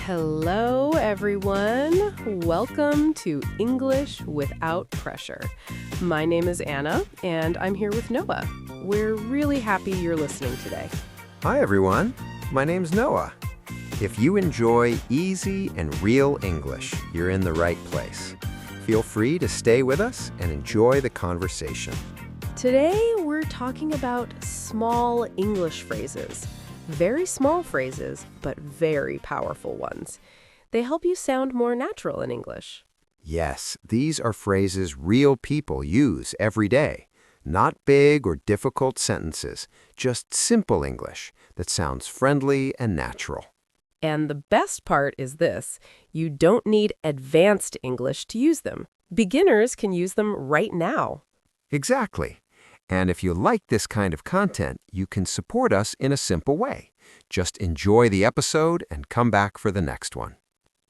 Hello, everyone. Welcome to English Without Pressure. My name is Anna, and I'm here with Noah. We're really happy you're listening today. Hi, everyone. My name's Noah. If you enjoy easy and real English, you're in the right place. Feel free to stay with us and enjoy the conversation. Today, we're talking about small English phrases. Very small phrases, but very powerful ones. They help you sound more natural in English. Yes, these are phrases real people use every day. Not big or difficult sentences, just simple English that sounds friendly and natural. And the best part is this: you don't need advanced English to use them. Beginners can use them right now. Exactly. And if you like this kind of content, you can support us in a simple way. Just enjoy the episode and come back for the next one.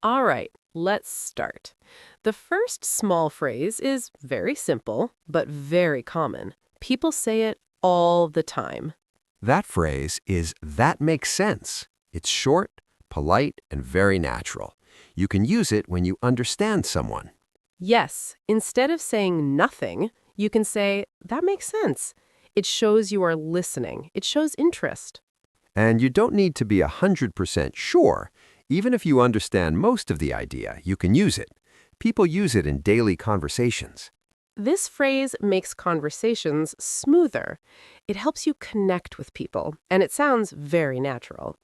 All right, let's start. The first small phrase is very simple, but very common. People say it all the time. That phrase is "that makes sense." It's short, polite, and very natural. You can use it when you understand someone. Yes, instead of saying nothing, you can say, that makes sense. It shows you are listening. It shows interest. And you don't need to be 100% sure. Even if you understand most of the idea, you can use it. People use it in daily conversations. This phrase makes conversations smoother. It helps you connect with people, and it sounds very natural.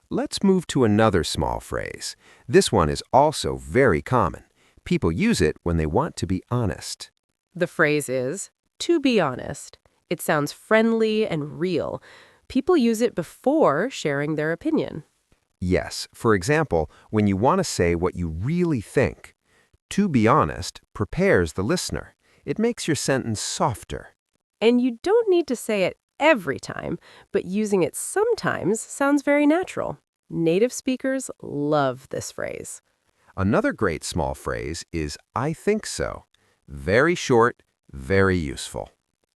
Let's move to another small phrase. This one is also very common. People use it when they want to be honest. The phrase is, to be honest. It sounds friendly and real. People use it before sharing their opinion. Yes, for example, when you want to say what you really think. To be honest prepares the listener. It makes your sentence softer. And you don't need to say it every time, but using it sometimes sounds very natural. Native speakers love this phrase. Another great small phrase is "I think so." Very short, very useful.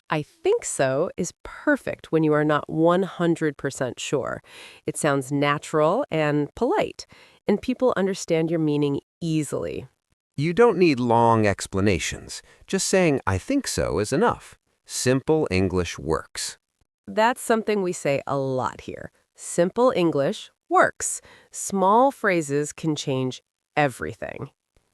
I think so is perfect when you are not 100% sure. It sounds natural and polite, and people understand your meaning easily. You don't need long explanations. Just saying "I think so" is enough. Simple English works. That's something we say a lot here. Simple English works. Small phrases can change everything.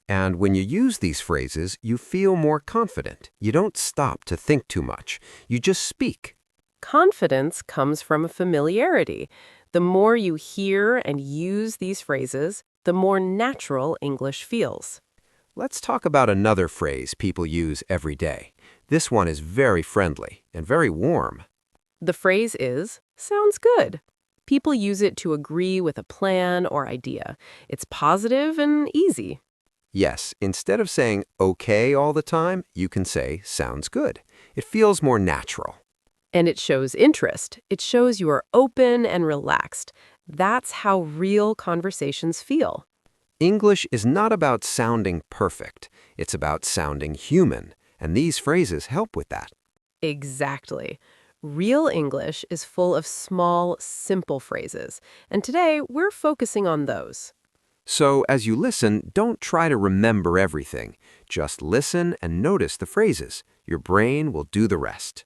And when you use these phrases, you feel more confident. You don't stop to think too much. You just speak. Confidence comes from familiarity. The more you hear and use these phrases, the more natural English feels. Let's talk about another phrase people use every day. This one is very friendly and very warm. The phrase is, sounds good. People use it to agree with a plan or idea. It's positive and easy. Yes, instead of saying "okay" all the time, you can say "sounds good." It feels more natural. And it shows interest. It shows you are open and relaxed. That's how real conversations feel. English is not about sounding perfect. It's about sounding human, and these phrases help with that. Exactly. Real English is full of small, simple phrases. And today, we're focusing on those. So as you listen, don't try to remember everything. Just listen and notice the phrases. Your brain will do the rest.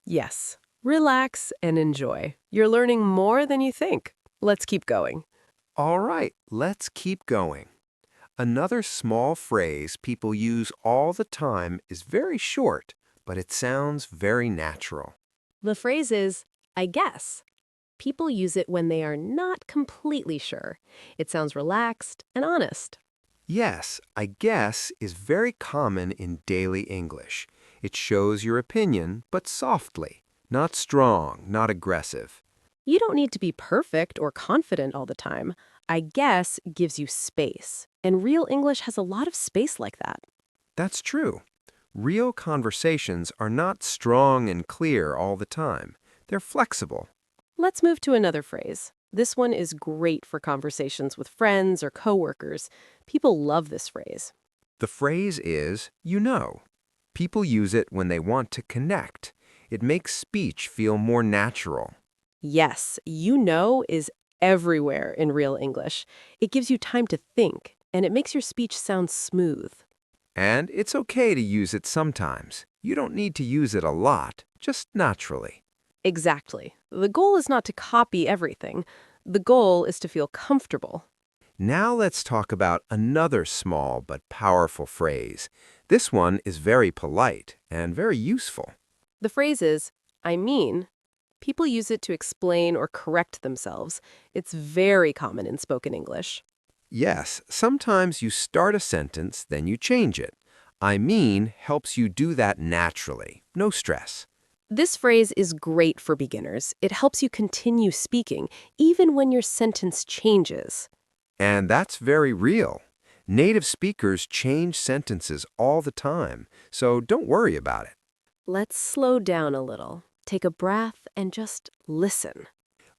Yes, relax and enjoy. You're learning more than you think. Let's keep going. All right, let's keep going. Another small phrase people use all the time is very short, but it sounds very natural. The phrase is, I guess. People use it when they are not completely sure. It sounds relaxed and honest. Yes, "I guess" is very common in daily English. It shows your opinion, but softly. Not strong, not aggressive. You don't need to be perfect or confident all the time. I guess gives you space. And real English has a lot of space like that. That's true. Real conversations are not strong and clear all the time. They're flexible. Let's move to another phrase. This one is great for conversations with friends or coworkers. People love this phrase. The phrase is "you know." People use it when they want to connect. It makes speech feel more natural. Yes, you know is everywhere in real English. It gives you time to think, and it makes your speech sound smooth. And it's okay to use it sometimes. You don't need to use it a lot, just naturally. Exactly. The goal is not to copy everything. The goal is to feel comfortable. Now let's talk about another small but powerful phrase. This one is very polite and very useful. The phrase is, I mean. People use it to explain or correct themselves. It's very common in spoken English. Yes, sometimes you start a sentence, then you change it. I mean helps you do that naturally, no stress. This phrase is great for beginners. It helps you continue speaking, even when your sentence changes. And that's very real. Native speakers change sentences all the time, so don't worry about it. Let's slow down a little. Take a breath and just listen.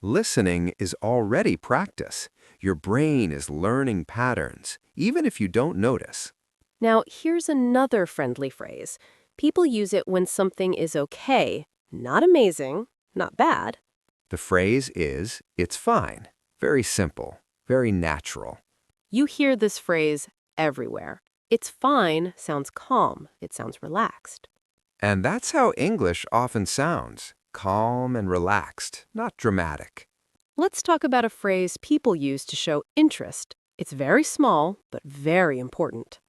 Listening is already practice. Your brain is learning patterns, even if you don't notice. Now, here's another friendly phrase. People use it when something is okay, not amazing, not bad. The phrase is, it's fine. Very simple, very natural. You hear this phrase everywhere. It's fine sounds calm. It sounds relaxed. And that's how English often sounds, calm and relaxed, not dramatic. Let's talk about a phrase people use to show interest. It's very small, but very important.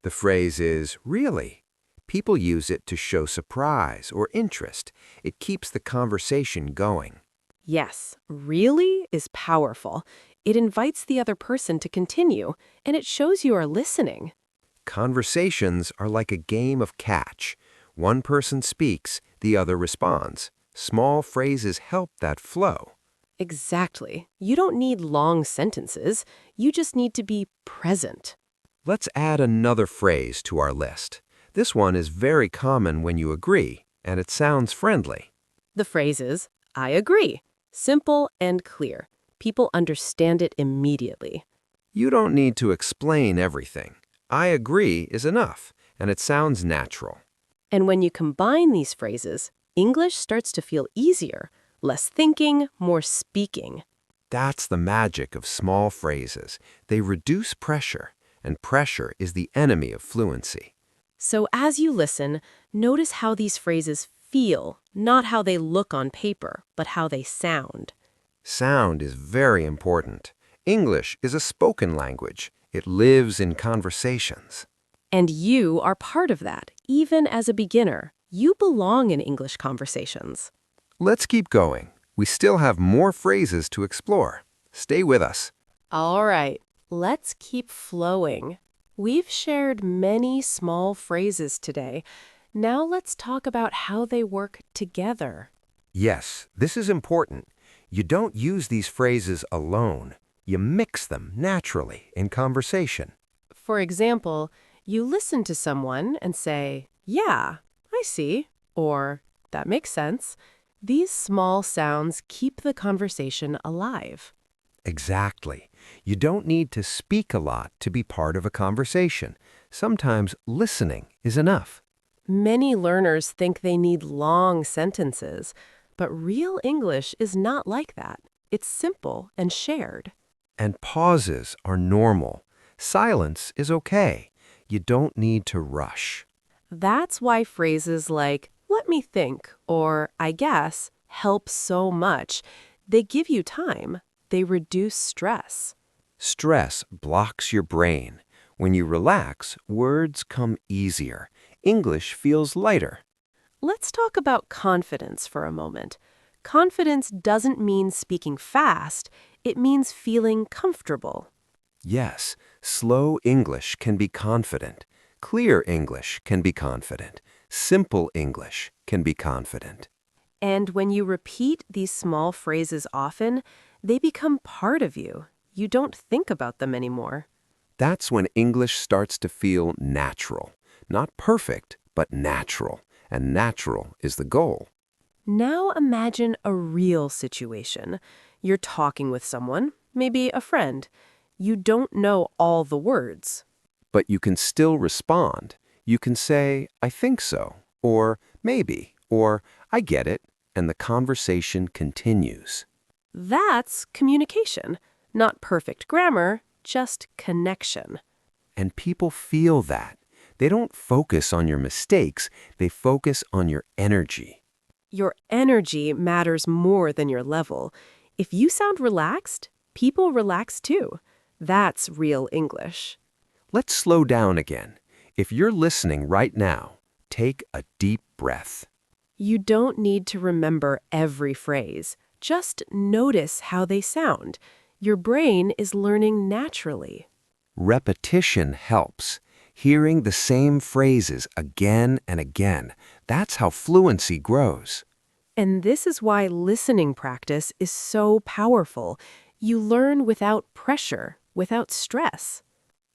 The phrase is, really. People use it to show surprise or interest. It keeps the conversation going. Yes, really is powerful. It invites the other person to continue, and it shows you are listening. Conversations are like a game of catch. One person speaks, the other responds. Small phrases help that flow. Exactly. You don't need long sentences. You just need to be present. Let's add another phrase to our list. This one is very common when you agree, and it sounds friendly. The phrase is, I agree. Simple and clear. People understand it immediately. You don't need to explain everything. I agree is enough, and it sounds natural. And when you combine these phrases, English starts to feel easier. Less thinking, more speaking. That's the magic of small phrases. They reduce pressure, and pressure is the enemy of fluency. So as you listen, notice how these phrases feel, not how they look on paper, but how they sound. Sound is very important. English is a spoken language. It lives in conversations. And you are part of that, even as a beginner. You belong in English conversations. Let's keep going. We still have more phrases to explore. Stay with us. All right, let's keep flowing. We've shared many small phrases today. Now let's talk about how they work together. Yes, this is important. You don't use these phrases alone. You mix them naturally in conversation. For example, you listen to someone and say, yeah, I see, or that makes sense. These small sounds keep the conversation alive. Exactly. You don't need to speak a lot to be part of a conversation. Sometimes listening is enough. Many learners think they need long sentences, but real English is not like that. It's simple and shared. And pauses are normal. Silence is okay. You don't need to rush. That's why phrases like, let me think, or I guess, help so much. They give you time. They reduce stress. Stress blocks your brain. When you relax, words come easier. English feels lighter. Let's talk about confidence for a moment. Confidence doesn't mean speaking fast. It means feeling comfortable. Yes, slow English can be confident. Clear English can be confident. Simple English can be confident. And when you repeat these small phrases often, they become part of you. You don't think about them anymore. That's when English starts to feel natural. Not perfect, but natural. And natural is the goal. Now imagine a real situation. You're talking with someone, maybe a friend. You don't know all the words. But you can still respond. You can say, I think so, or maybe, or I get it, and the conversation continues. That's communication. Not perfect grammar, just connection. And people feel that. They don't focus on your mistakes, they focus on your energy. Your energy matters more than your level. If you sound relaxed, people relax too. That's real English. Let's slow down again. If you're listening right now, take a deep breath. You don't need to remember every phrase. Just notice how they sound. Your brain is learning naturally. Repetition helps. Hearing the same phrases again and again, that's how fluency grows. And this is why listening practice is so powerful. You learn without pressure, without stress.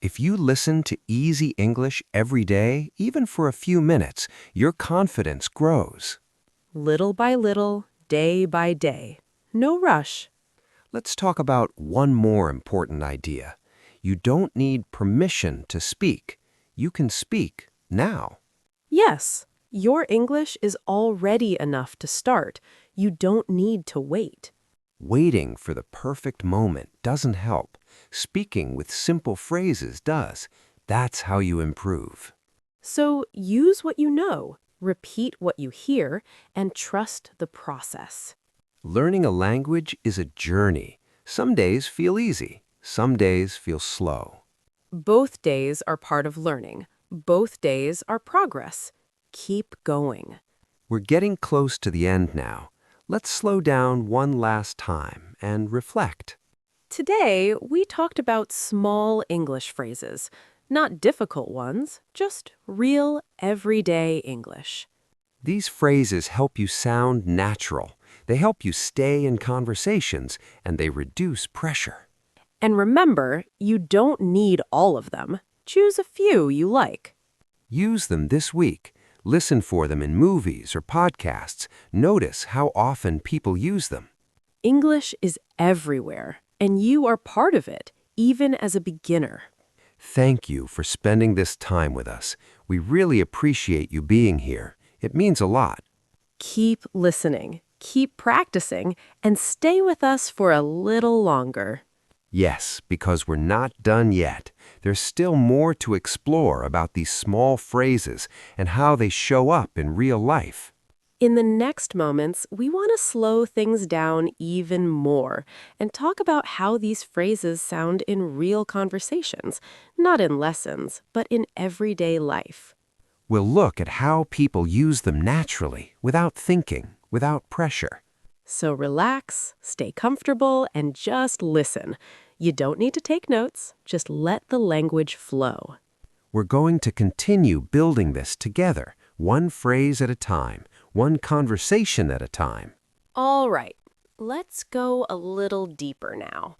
If you listen to easy English every day, even for a few minutes, your confidence grows. Little by little, day by day. No rush. Let's talk about one more important idea. You don't need permission to speak. You can speak now. Yes, your English is already enough to start. You don't need to wait. Waiting for the perfect moment doesn't help. Speaking with simple phrases does. That's how you improve. So use what you know, repeat what you hear, and trust the process. Learning a language is a journey. Some days feel easy. Some days feel slow. Both days are part of learning. Both days are progress. Keep going. We're getting close to the end now. Let's slow down one last time and reflect. Today, we talked about small English phrases, not difficult ones, just real, everyday English. These phrases help you sound natural. They help you stay in conversations, and they reduce pressure. And remember, you don't need all of them. Choose a few you like. Use them this week. Listen for them in movies or podcasts. Notice how often people use them. English is everywhere, and you are part of it, even as a beginner. Thank you for spending this time with us. We really appreciate you being here. It means a lot. Keep listening, keep practicing, and stay with us for a little longer. Yes, because we're not done yet. There's still more to explore about these small phrases and how they show up in real life. In the next moments, we want to slow things down even more and talk about how these phrases sound in real conversations, not in lessons, but in everyday life. We'll look at how people use them naturally, without thinking, without pressure. So relax, stay comfortable, and just listen. You don't need to take notes, just let the language flow. We're going to continue building this together, one phrase at a time, one conversation at a time. All right, let's go a little deeper now.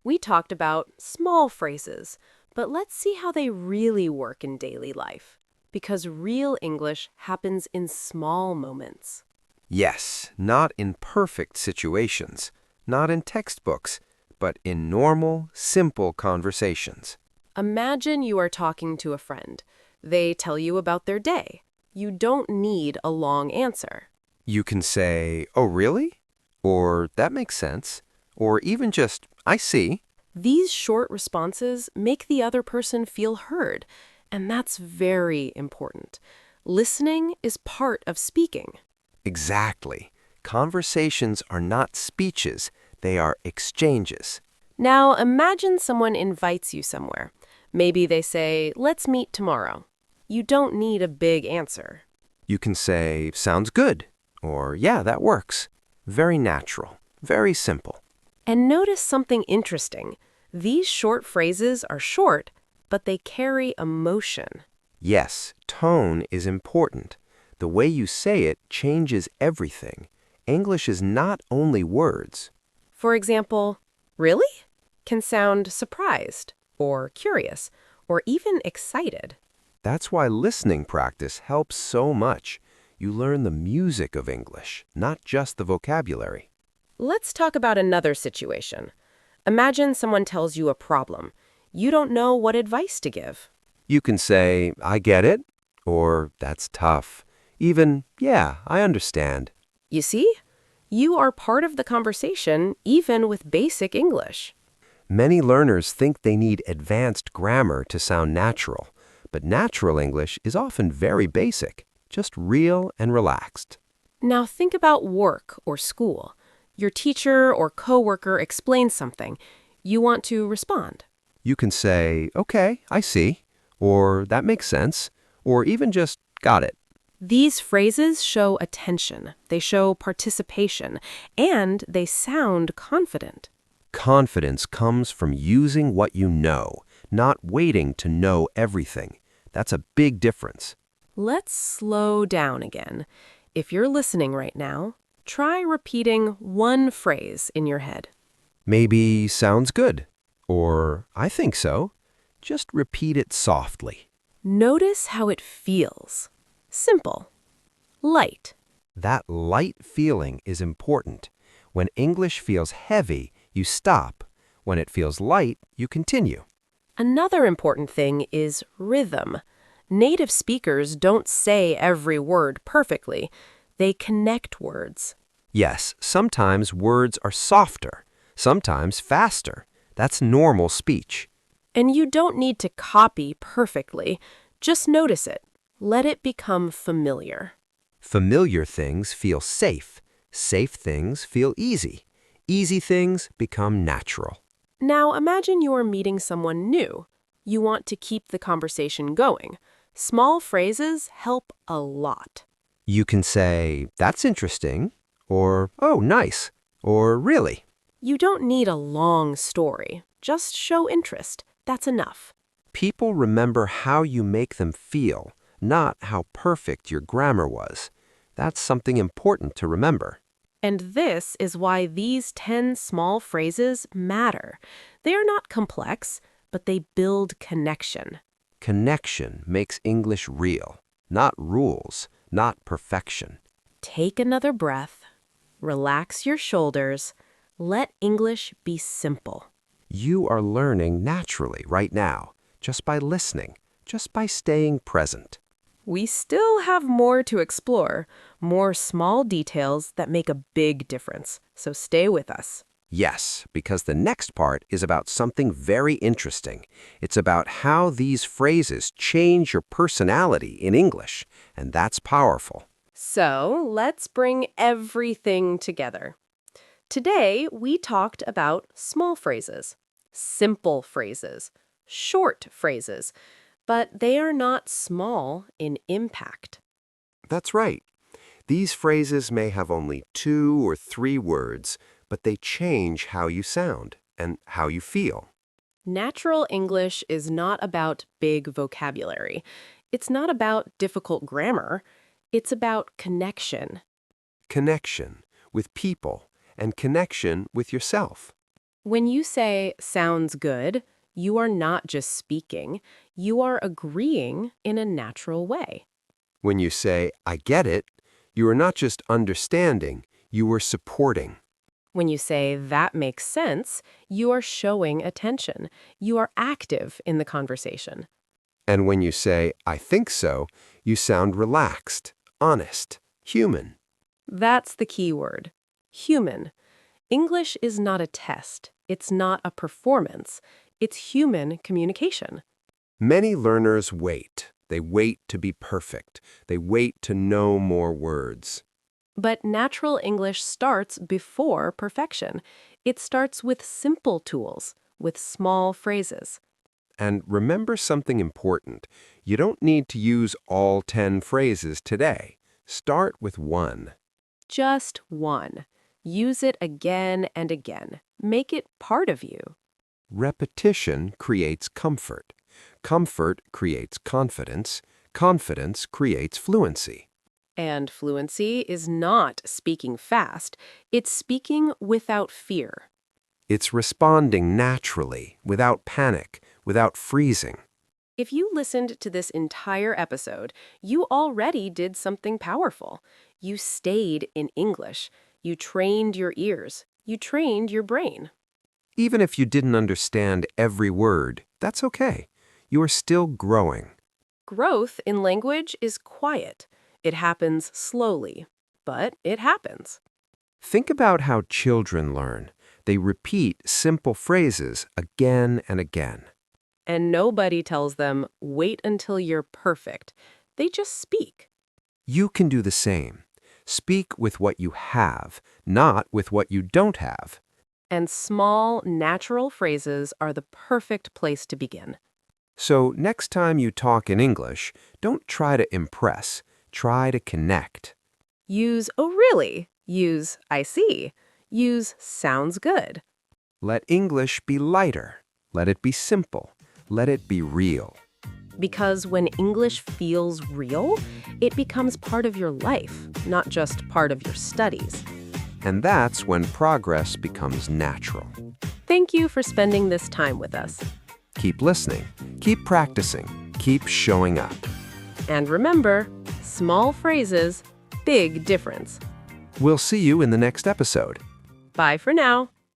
We talked about small phrases, but let's see how they really work in daily life. Because real English happens in small moments. Yes, not in perfect situations, not in textbooks, but in normal, simple conversations. Imagine you are talking to a friend. They tell you about their day. You don't need a long answer. You can say, "Oh, really?" Or "That makes sense." Or even just, "I see." These short responses make the other person feel heard, and that's very important. Listening is part of speaking. Exactly. Conversations are not speeches, they are exchanges. Now imagine someone invites you somewhere. Maybe they say, "Let's meet tomorrow." You don't need a big answer. You can say, "Sounds good," or "Yeah, that works." Very natural, very simple. And notice something interesting. These short phrases are short, but they carry emotion. Yes, tone is important. The way you say it changes everything. English is not only words. For example, "Really?" can sound surprised, or curious, or even excited. That's why listening practice helps so much. You learn the music of English, not just the vocabulary. Let's talk about another situation. Imagine someone tells you a problem. You don't know what advice to give. You can say, "I get it," or "That's tough." Even, "Yeah, I understand." You see? You are part of the conversation, even with basic English. Many learners think they need advanced grammar to sound natural, but natural English is often very basic, just real and relaxed. Now think about work or school. Your teacher or coworker explains something. You want to respond. You can say, okay, I see, or that makes sense, or even just got it. These phrases show attention, they show participation, and they sound confident. Confidence comes from using what you know, not waiting to know everything. That's a big difference. Let's slow down again. If you're listening right now, try repeating one phrase in your head. Maybe sounds good, or I think so. Just repeat it softly. Notice how it feels. Simple. Light. That light feeling is important. When English feels heavy, you stop. When it feels light, you continue. Another important thing is rhythm. Native speakers don't say every word perfectly. They connect words. Yes, sometimes words are softer, sometimes faster. That's normal speech. And you don't need to copy perfectly. Just notice it. Let it become familiar. Familiar things feel safe. Safe things feel easy. Easy things become natural. Now imagine you're meeting someone new. You want to keep the conversation going. Small phrases help a lot. You can say, that's interesting, or, oh, nice, or really. You don't need a long story. Just show interest. That's enough. People remember how you make them feel, not how perfect your grammar was. That's something important to remember. And this is why these 10 small phrases matter. They are not complex, but they build connection. Connection makes English real, not rules, not perfection. Take another breath. Relax your shoulders. Let English be simple. You are learning naturally right now, just by listening, just by staying present. We still have more to explore, more small details that make a big difference. So stay with us. Yes, because the next part is about something very interesting. It's about how these phrases change your personality in English, and that's powerful. So let's bring everything together. Today, we talked about small phrases, simple phrases, short phrases, but they are not small in impact. That's right. These phrases may have only 2 or 3 words, but they change how you sound and how you feel. Natural English is not about big vocabulary. It's not about difficult grammar. It's about connection. Connection with people and connection with yourself. When you say sounds good, you are not just speaking, you are agreeing in a natural way. When you say, I get it, you are not just understanding, you are supporting. When you say that makes sense, you are showing attention. You are active in the conversation. And when you say, I think so, you sound relaxed, honest, human. That's the key word. Human. English is not a test. It's not a performance. It's human communication. Many learners wait. They wait to be perfect. They wait to know more words. But natural English starts before perfection. It starts with simple tools, with small phrases. And remember something important. You don't need to use all 10 phrases today. Start with one. Just one. Use it again and again. Make it part of you. Repetition creates comfort. Comfort creates confidence. Confidence creates fluency. And fluency is not speaking fast. It's speaking without fear. It's responding naturally, without panic, without freezing. If you listened to this entire episode, you already did something powerful. You stayed in English. You trained your ears. You trained your brain. Even if you didn't understand every word, that's okay. You are still growing. Growth in language is quiet. It happens slowly, but it happens. Think about how children learn. They repeat simple phrases again and again. And nobody tells them, wait until you're perfect. They just speak. You can do the same. Speak with what you have, not with what you don't have. And small, natural phrases are the perfect place to begin. So next time you talk in English, don't try to impress. Try to connect. Use, oh really? Use, I see. Use, sounds good. Let English be lighter. Let it be simple. Let it be real. Because when English feels real, it becomes part of your life, not just part of your studies. And that's when progress becomes natural. Thank you for spending this time with us. Keep listening. Keep practicing. Keep showing up. And remember, small phrases, big difference. We'll see you in the next episode. Bye for now.